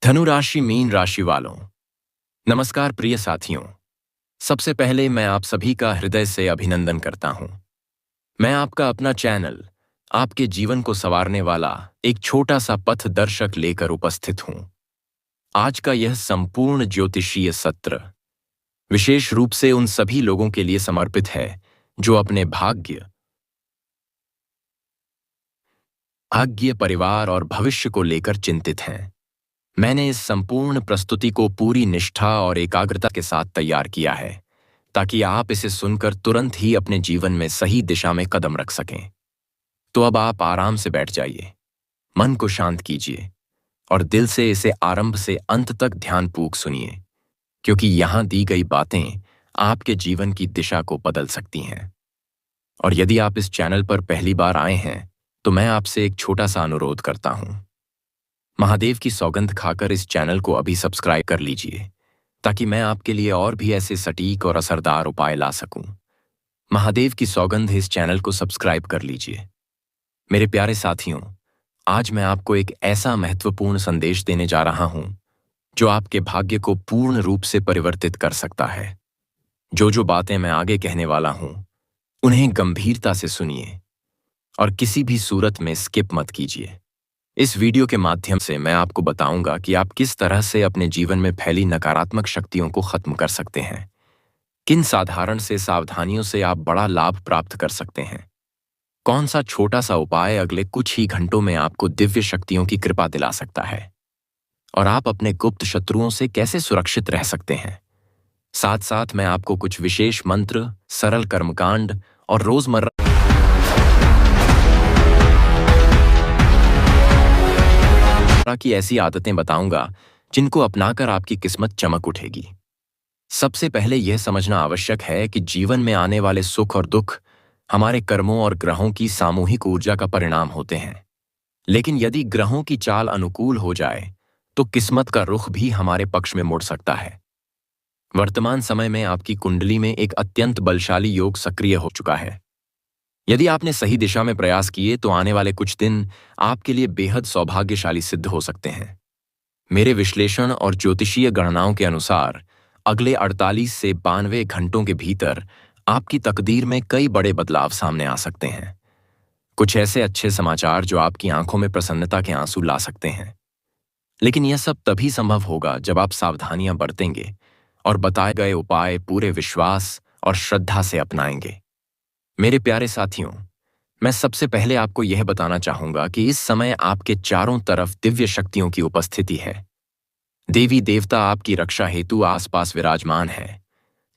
धनु राशि मीन राशि वालों, नमस्कार प्रिय साथियों। सबसे पहले मैं आप सभी का हृदय से अभिनंदन करता हूं। मैं आपका अपना चैनल आपके जीवन को संवारने वाला एक छोटा सा पथ दर्शक लेकर उपस्थित हूं। आज का यह संपूर्ण ज्योतिषीय सत्र विशेष रूप से उन सभी लोगों के लिए समर्पित है जो अपने भाग्य, परिवार और भविष्य को लेकर चिंतित हैं। मैंने इस संपूर्ण प्रस्तुति को पूरी निष्ठा और एकाग्रता के साथ तैयार किया है ताकि आप इसे सुनकर तुरंत ही अपने जीवन में सही दिशा में कदम रख सकें। तो अब आप आराम से बैठ जाइए, मन को शांत कीजिए और दिल से इसे आरंभ से अंत तक ध्यानपूर्वक सुनिए, क्योंकि यहां दी गई बातें आपके जीवन की दिशा को बदल सकती हैं। और यदि आप इस चैनल पर पहली बार आए हैं तो मैं आपसे एक छोटा सा अनुरोध करता हूं। महादेव की सौगंध खाकर इस चैनल को अभी सब्सक्राइब कर लीजिए ताकि मैं आपके लिए और भी ऐसे सटीक और असरदार उपाय ला सकूं। महादेव की सौगंध इस चैनल को सब्सक्राइब कर लीजिए। मेरे प्यारे साथियों, आज मैं आपको एक ऐसा महत्वपूर्ण संदेश देने जा रहा हूं जो आपके भाग्य को पूर्ण रूप से परिवर्तित कर सकता है। जो बातें मैं आगे कहने वाला हूं उन्हें गंभीरता से सुनिए और किसी भी सूरत में स्किप मत कीजिए। इस वीडियो के माध्यम से मैं आपको बताऊंगा कि आप किस तरह से अपने जीवन में फैली नकारात्मक शक्तियों को खत्म कर सकते हैं, किन साधारण से सावधानियों से आप बड़ा लाभ प्राप्त कर सकते हैं, कौन सा छोटा सा उपाय अगले कुछ ही घंटों में आपको दिव्य शक्तियों की कृपा दिला सकता है, और आप अपने गुप्त शत्रुओं से कैसे सुरक्षित रह सकते हैं। साथ साथ मैं आपको कुछ विशेष मंत्र, सरल कर्मकांड और रोजमर्रा की ऐसी आदतें बताऊंगा जिनको अपनाकर आपकी किस्मत चमक उठेगी। सबसे पहले यह समझना आवश्यक है कि जीवन में आने वाले सुख और दुख हमारे कर्मों और ग्रहों की सामूहिक ऊर्जा का परिणाम होते हैं। लेकिन यदि ग्रहों की चाल अनुकूल हो जाए तो किस्मत का रुख भी हमारे पक्ष में मुड़ सकता है। वर्तमान समय में आपकी कुंडली में एक अत्यंत बलशाली योग सक्रिय हो चुका है। यदि आपने सही दिशा में प्रयास किए तो आने वाले कुछ दिन आपके लिए बेहद सौभाग्यशाली सिद्ध हो सकते हैं। मेरे विश्लेषण और ज्योतिषीय गणनाओं के अनुसार अगले 48 से 92 घंटों के भीतर आपकी तकदीर में कई बड़े बदलाव सामने आ सकते हैं। कुछ ऐसे अच्छे समाचार जो आपकी आंखों में प्रसन्नता के आंसू ला सकते हैं। लेकिन यह सब तभी संभव होगा जब आप सावधानियां बरतेंगे और बताए गए उपाय पूरे विश्वास और श्रद्धा से अपनाएंगे। मेरे प्यारे साथियों, मैं सबसे पहले आपको यह बताना चाहूंगा कि इस समय आपके चारों तरफ दिव्य शक्तियों की उपस्थिति है। देवी देवता आपकी रक्षा हेतु आसपास विराजमान है,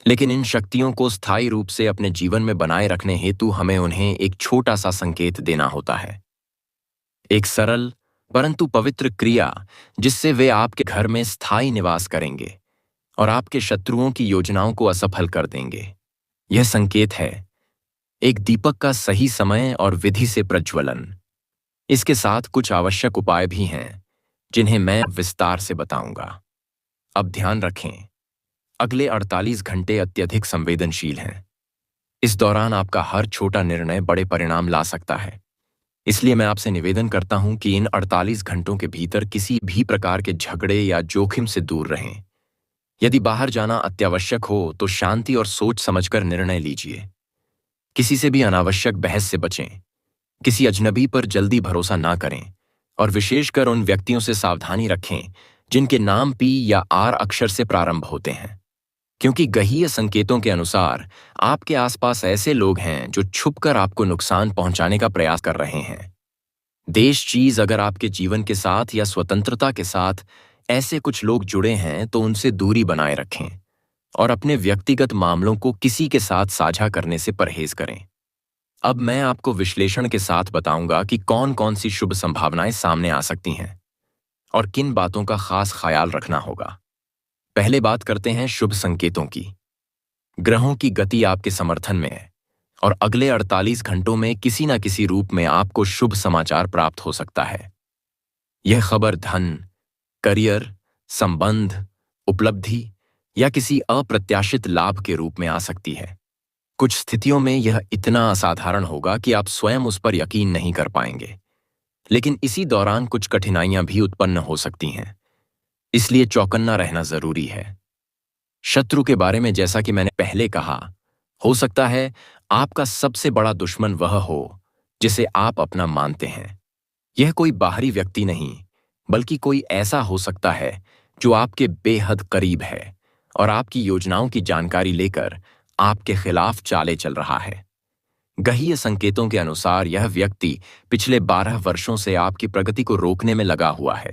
लेकिन इन शक्तियों को स्थायी रूप से अपने जीवन में बनाए रखने हेतु हमें उन्हें एक छोटा सा संकेत देना होता है। एक सरल परंतु पवित्र क्रिया जिससे वे आपके घर में स्थायी निवास करेंगे और आपके शत्रुओं की योजनाओं को असफल कर देंगे। यह संकेत है एक दीपक का सही समय और विधि से प्रज्वलन। इसके साथ कुछ आवश्यक उपाय भी हैं जिन्हें मैं विस्तार से बताऊंगा। अब ध्यान रखें, अगले 48 घंटे अत्यधिक संवेदनशील हैं। इस दौरान आपका हर छोटा निर्णय बड़े परिणाम ला सकता है। इसलिए मैं आपसे निवेदन करता हूं कि इन 48 घंटों के भीतर किसी भी प्रकार के झगड़े या जोखिम से दूर रहें। यदि बाहर जाना अत्यावश्यक हो तो शांति और सोच समझकर निर्णय लीजिए। किसी से भी अनावश्यक बहस से बचें, किसी अजनबी पर जल्दी भरोसा ना करें और विशेषकर उन व्यक्तियों से सावधानी रखें जिनके नाम पी या आर अक्षर से प्रारंभ होते हैं, क्योंकि गहीय संकेतों के अनुसार आपके आसपास ऐसे लोग हैं जो छुपकर आपको नुकसान पहुंचाने का प्रयास कर रहे हैं। देश चीज अगर आपके जीवन के साथ या स्वतंत्रता के साथ ऐसे कुछ लोग जुड़े हैं तो उनसे दूरी बनाए रखें और अपने व्यक्तिगत मामलों को किसी के साथ साझा करने से परहेज करें। अब मैं आपको विश्लेषण के साथ बताऊंगा कि कौन कौन सी शुभ संभावनाएं सामने आ सकती हैं और किन बातों का खास ख्याल रखना होगा। पहले बात करते हैं शुभ संकेतों की। ग्रहों की गति आपके समर्थन में है और अगले 48 घंटों में किसी न किसी रूप में आपको शुभ समाचार प्राप्त हो सकता है। यह खबर धन, करियर, संबंध, उपलब्धि या किसी अप्रत्याशित लाभ के रूप में आ सकती है। कुछ स्थितियों में यह इतना असाधारण होगा कि आप स्वयं उस पर यकीन नहीं कर पाएंगे, लेकिन इसी दौरान कुछ कठिनाइयां भी उत्पन्न हो सकती हैं। इसलिए चौकन्ना रहना जरूरी है। शत्रु के बारे में जैसा कि मैंने पहले कहा, हो सकता है आपका सबसे बड़ा दुश्मन वह हो जिसे आप अपना मानते हैं। यह कोई बाहरी व्यक्ति नहीं, बल्कि कोई ऐसा हो सकता है जो आपके बेहद करीब है और आपकी योजनाओं की जानकारी लेकर आपके खिलाफ चाले चल रहा है। गहीय संकेतों के अनुसार यह व्यक्ति पिछले 12 वर्षों से आपकी प्रगति को रोकने में लगा हुआ है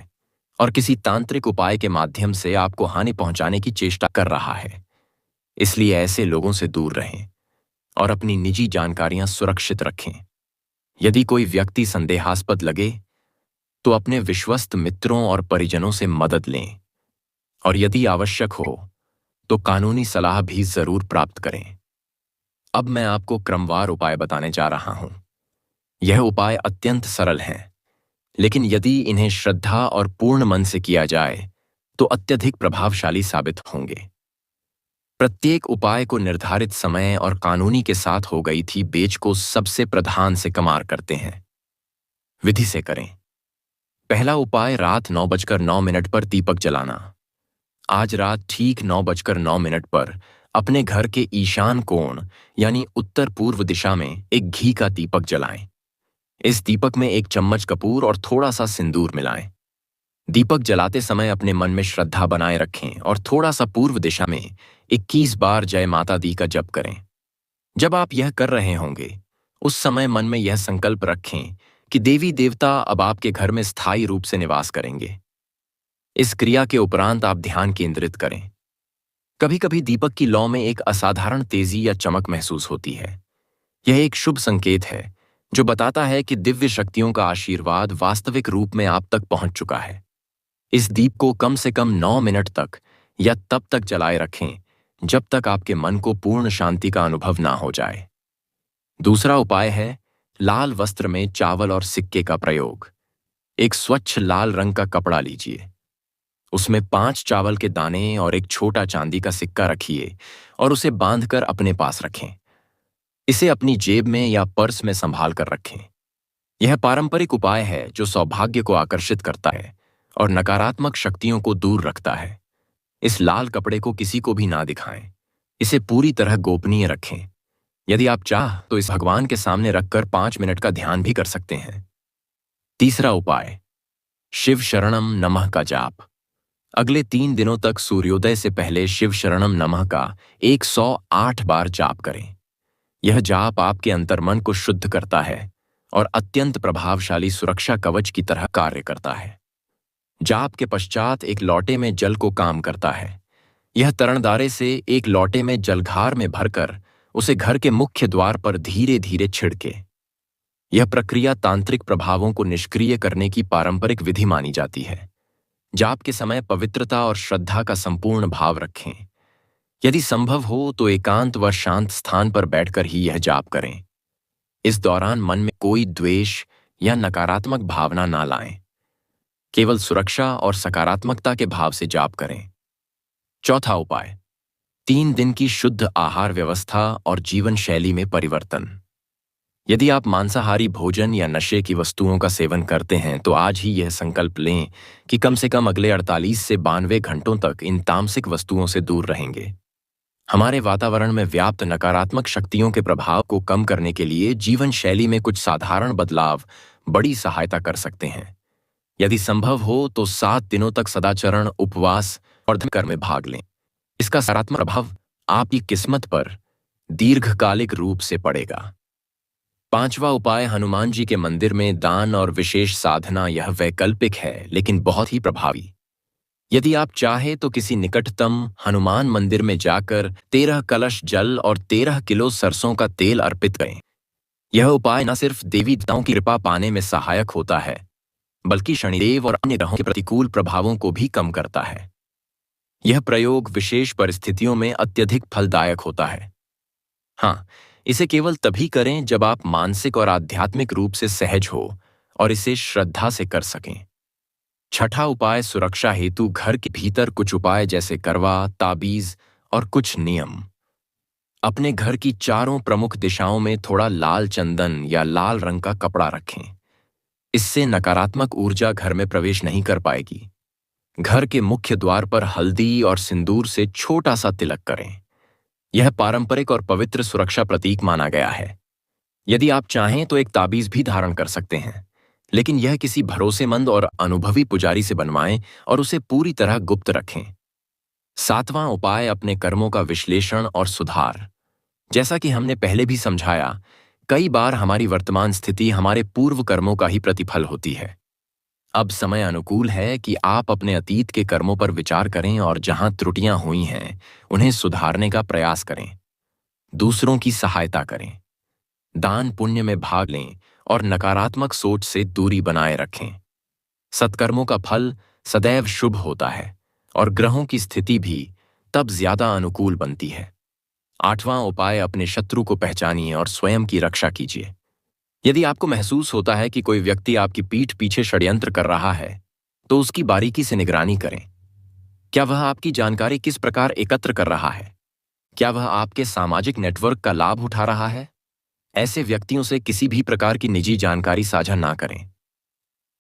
और किसी तांत्रिक उपाय के माध्यम से आपको हानि पहुंचाने की चेष्टा कर रहा है। इसलिए ऐसे लोगों से दूर रहें और अपनी निजी जानकारियां सुरक्षित रखें। यदि कोई व्यक्ति संदेहास्पद लगे तो अपने विश्वस्त मित्रों और परिजनों से मदद लें और यदि आवश्यक हो तो कानूनी सलाह भी जरूर प्राप्त करें। अब मैं आपको क्रमवार उपाय बताने जा रहा हूं। यह उपाय अत्यंत सरल हैं, लेकिन यदि इन्हें श्रद्धा और पूर्ण मन से किया जाए तो अत्यधिक प्रभावशाली साबित होंगे। प्रत्येक उपाय को निर्धारित समय और कानूनी के साथ हो गई थी बेच को सबसे प्रधान से कमार करते हैं। विधि से करें। पहला उपाय रात 9:09 पर दीपक जलाना। आज रात ठीक 9:09 पर अपने घर के ईशान कोण यानी उत्तर पूर्व दिशा में एक घी का दीपक जलाएं। इस दीपक में 1 चम्मच कपूर और थोड़ा सा सिंदूर मिलाएं। दीपक जलाते समय अपने मन में श्रद्धा बनाए रखें और थोड़ा सा पूर्व दिशा में 21 बार जय माता दी का जप करें। जब आप यह कर रहे होंगे, उस समय मन में यह संकल्प रखें कि देवी देवता अब आपके घर में स्थायी रूप से निवास करेंगे। इस क्रिया के उपरांत आप ध्यान केंद्रित करें। कभी कभी दीपक की लौ में एक असाधारण तेजी या चमक महसूस होती है। यह एक शुभ संकेत है जो बताता है कि दिव्य शक्तियों का आशीर्वाद वास्तविक रूप में आप तक पहुंच चुका है। इस दीप को कम से कम 9 मिनट तक या तब तक जलाए रखें जब तक आपके मन को पूर्ण शांति का अनुभव ना हो जाए। दूसरा उपाय है लाल वस्त्र में चावल और सिक्के का प्रयोग। एक स्वच्छ लाल रंग का कपड़ा लीजिए, उसमें 5 चावल के दाने और एक छोटा चांदी का सिक्का रखिए और उसे बांधकर अपने पास रखें। इसे अपनी जेब में या पर्स में संभाल कर रखें। यह पारंपरिक उपाय है जो सौभाग्य को आकर्षित करता है और नकारात्मक शक्तियों को दूर रखता है। इस लाल कपड़े को किसी को भी ना दिखाएं। इसे पूरी तरह गोपनीय रखें। यदि आप चाह तो इस भगवान के सामने रखकर 5 मिनट का ध्यान भी कर सकते हैं। तीसरा उपाय, शिव शरणम नमः का जाप। अगले 3 दिनों तक सूर्योदय से पहले शिव शरणम नमः का 108 बार जाप करें। यह जाप आपके अंतर्मन को शुद्ध करता है और अत्यंत प्रभावशाली सुरक्षा कवच की तरह कार्य करता है। जाप के पश्चात एक लोटे में जल को काम करता है। यह तरणदारे से एक लोटे में जलघार में भरकर उसे घर के मुख्य द्वार पर धीरे धीरे छिड़के। यह प्रक्रिया तांत्रिक प्रभावों को निष्क्रिय करने की पारंपरिक विधि मानी जाती है। जाप के समय पवित्रता और श्रद्धा का संपूर्ण भाव रखें। यदि संभव हो तो एकांत व शांत स्थान पर बैठकर ही यह जाप करें। इस दौरान मन में कोई द्वेष या नकारात्मक भावना ना लाएं। केवल सुरक्षा और सकारात्मकता के भाव से जाप करें। चौथा उपाय, 3 दिन की शुद्ध आहार व्यवस्था और जीवन शैली में परिवर्तन। यदि आप मांसाहारी भोजन या नशे की वस्तुओं का सेवन करते हैं तो आज ही यह संकल्प लें कि कम से कम अगले 48 से 92 घंटों तक इन तामसिक वस्तुओं से दूर रहेंगे। हमारे वातावरण में व्याप्त नकारात्मक शक्तियों के प्रभाव को कम करने के लिए जीवन शैली में कुछ साधारण बदलाव बड़ी सहायता कर सकते हैं। यदि संभव हो तो 7 दिनों तक सदाचरण, उपवास और धर्म में भाग लें। इसका सकारात्मक प्रभाव आपकी किस्मत पर दीर्घकालिक रूप से पड़ेगा। पांचवा उपाय, हनुमान जी के मंदिर में दान और विशेष साधना। यह वैकल्पिक है लेकिन बहुत ही प्रभावी। यदि आप चाहे तो किसी निकटतम हनुमान मंदिर में जाकर 13 कलश जल और 13 किलो सरसों का तेल अर्पित करें। यह उपाय न सिर्फ देवी देवताओं की कृपा पाने में सहायक होता है, बल्कि शनिदेव और अन्य ग्रहों के प्रतिकूल प्रभावों को भी कम करता है। यह प्रयोग विशेष परिस्थितियों में अत्यधिक फलदायक होता है। हाँ, इसे केवल तभी करें जब आप मानसिक और आध्यात्मिक रूप से सहज हो और इसे श्रद्धा से कर सकें। छठा उपाय, सुरक्षा हेतु घर के भीतर कुछ उपाय जैसे करवा, ताबीज और कुछ नियम। अपने घर की चारों प्रमुख दिशाओं में थोड़ा लाल चंदन या लाल रंग का कपड़ा रखें। इससे नकारात्मक ऊर्जा घर में प्रवेश नहीं कर पाएगी। घर के मुख्य द्वार पर हल्दी और सिंदूर से छोटा सा तिलक करें। यह पारंपरिक और पवित्र सुरक्षा प्रतीक माना गया है। यदि आप चाहें तो एक ताबीज भी धारण कर सकते हैं, लेकिन यह किसी भरोसेमंद और अनुभवी पुजारी से बनवाएं और उसे पूरी तरह गुप्त रखें। 7वां उपाय, अपने कर्मों का विश्लेषण और सुधार। जैसा कि हमने पहले भी समझाया, कई बार हमारी वर्तमान स्थिति हमारे पूर्व कर्मों का ही प्रतिफल होती है। अब समय अनुकूल है कि आप अपने अतीत के कर्मों पर विचार करें और जहां त्रुटियां हुई हैं, उन्हें सुधारने का प्रयास करें। दूसरों की सहायता करें, दान पुण्य में भाग लें और नकारात्मक सोच से दूरी बनाए रखें। सत्कर्मों का फल सदैव शुभ होता है और ग्रहों की स्थिति भी तब ज्यादा अनुकूल बनती है। 8वां उपाय, अपने शत्रु को पहचानिए और स्वयं की रक्षा कीजिए। यदि आपको महसूस होता है कि कोई व्यक्ति आपकी पीठ पीछे षड्यंत्र कर रहा है, तो उसकी बारीकी से निगरानी करें। क्या वह आपकी जानकारी किस प्रकार एकत्र कर रहा है? क्या वह आपके सामाजिक नेटवर्क का लाभ उठा रहा है? ऐसे व्यक्तियों से किसी भी प्रकार की निजी जानकारी साझा ना करें।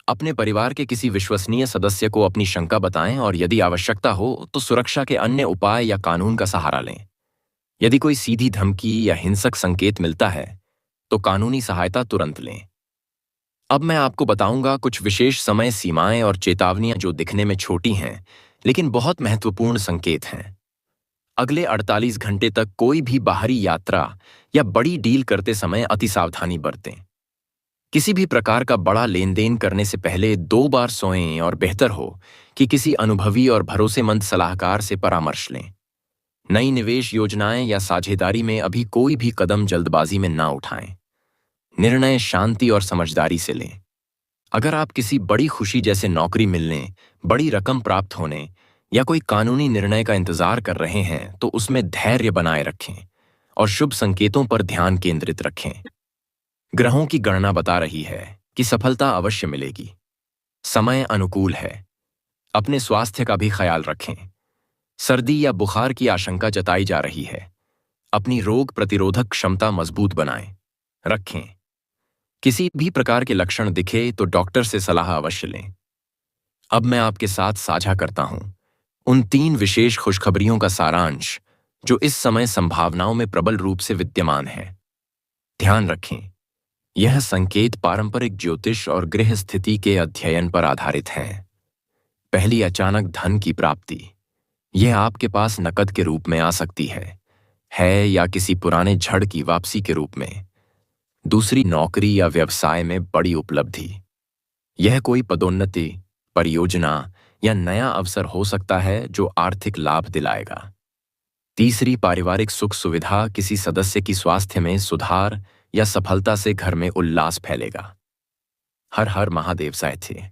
अपने परिवार के किसी विश्वसनीय सदस्य को अपनी शंका बताएं और यदि आवश्यकता हो तो सुरक्षा के अन्य उपाय या कानून का सहारा लें। यदि कोई सीधी धमकी या हिंसक संकेत मिलता है तो कानूनी सहायता तुरंत लें। अब मैं आपको बताऊंगा कुछ विशेष समय सीमाएं और चेतावनियां जो दिखने में छोटी हैं, लेकिन बहुत महत्वपूर्ण संकेत हैं। अगले 48 घंटे तक कोई भी बाहरी यात्रा या बड़ी डील करते समय अति सावधानी बरतें। किसी भी प्रकार का बड़ा लेन देन करने से पहले 2 बार सोएं और बेहतर हो कि किसी अनुभवी और भरोसेमंद सलाहकार से परामर्श लें। नई निवेश योजनाएं या साझेदारी में अभी कोई भी कदम जल्दबाजी में ना उठाएं। निर्णय शांति और समझदारी से लें। अगर आप किसी बड़ी खुशी जैसे नौकरी मिलने, बड़ी रकम प्राप्त होने या कोई कानूनी निर्णय का इंतजार कर रहे हैं तो उसमें धैर्य बनाए रखें और शुभ संकेतों पर ध्यान केंद्रित रखें। ग्रहों की गणना बता रही है कि सफलता अवश्य मिलेगी। समय अनुकूल है। अपने स्वास्थ्य का भी ख्याल रखें। सर्दी या बुखार की आशंका जताई जा रही है। अपनी रोग प्रतिरोधक क्षमता मजबूत बनाएं रखें। किसी भी प्रकार के लक्षण दिखे तो डॉक्टर से सलाह अवश्य लें। अब मैं आपके साथ साझा करता हूं उन 3 विशेष खुशखबरियों का सारांश जो इस समय संभावनाओं में प्रबल रूप से विद्यमान है। ध्यान रखें, यह संकेत पारंपरिक ज्योतिष और गृह स्थिति के अध्ययन पर आधारित हैं। पहली, अचानक धन की प्राप्ति। यह आपके पास नकद के रूप में आ सकती है या किसी पुराने झड़ की वापसी के रूप में। दूसरी, नौकरी या व्यवसाय में बड़ी उपलब्धि। यह कोई पदोन्नति, परियोजना या नया अवसर हो सकता है जो आर्थिक लाभ दिलाएगा। तीसरी, पारिवारिक सुख सुविधा। किसी सदस्य की स्वास्थ्य में सुधार या सफलता से घर में उल्लास फैलेगा। हर हर महादेव सायथे।